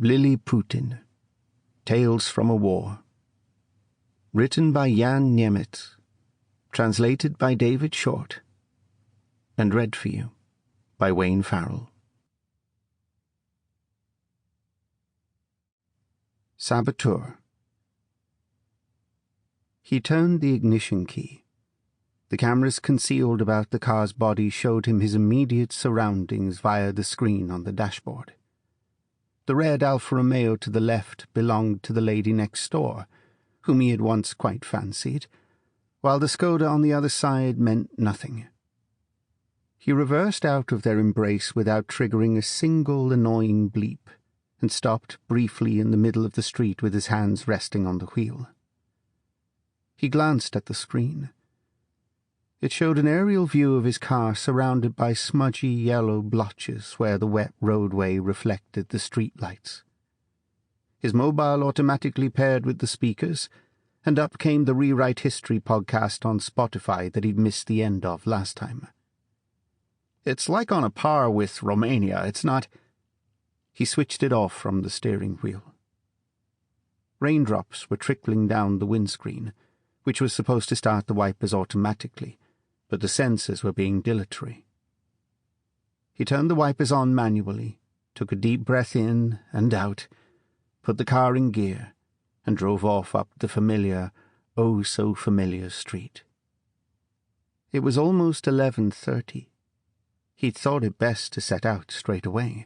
Lilliputin, Tales from a War. Written by Jan Němec, translated by David Short, and read for you by Wayne Farrell. Saboteur. He turned the ignition key. The cameras concealed about the car's body showed him his immediate surroundings via the screen on the dashboard. The red Alfa Romeo to the left belonged to the lady next door, whom he had once quite fancied, while the Skoda on the other side meant nothing. He reversed out of their embrace without triggering a single annoying bleep, and stopped briefly in the middle of the street with his hands resting on the wheel. He glanced at the screen. It showed an aerial view of his car surrounded by smudgy yellow blotches where the wet roadway reflected the street lights. His mobile automatically paired with the speakers, and up came the Rewrite History podcast on Spotify that he'd missed the end of last time. It's like on a par with Romania, it's not... He switched it off from the steering wheel. Raindrops were trickling down the windscreen, which was supposed to start the wipers automatically, but the sensors were being dilatory. He turned the wipers on manually, took a deep breath in and out, put the car in gear, and drove off up the familiar, oh-so-familiar street. It was almost 11:30. He'd thought it best to set out straight away.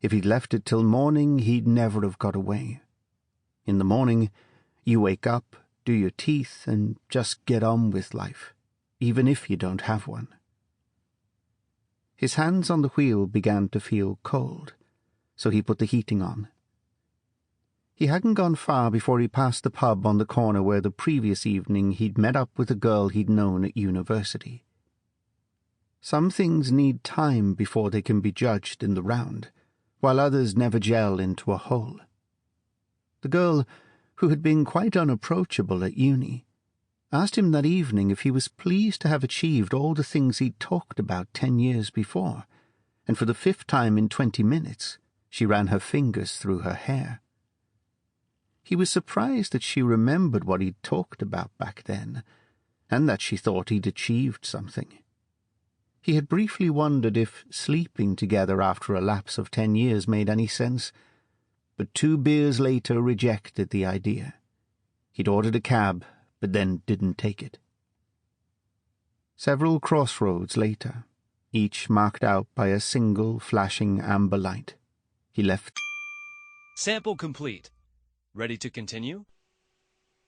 If he'd left it till morning, he'd never have got away. In the morning, you wake up, do your teeth, and just get on with life, even if you don't have one. His hands on the wheel began to feel cold, so he put the heating on. He hadn't gone far before he passed the pub on the corner where the previous evening he'd met up with a girl he'd known at university. Some things need time before they can be judged in the round, while others never gel into a whole. The girl, who had been quite unapproachable at uni, asked him that evening if he was pleased to have achieved all the things he'd talked about 10 years before, and for the 5th time in 20 minutes she ran her fingers through her hair. He was surprised that she remembered what he'd talked about back then, and that she thought he'd achieved something. He had briefly wondered if sleeping together after a lapse of 10 years made any sense, but 2 beers later rejected the idea. He'd ordered a cab, but then didn't take it. Several crossroads later, each marked out by a single flashing amber light, he left. Sample complete. Ready to continue?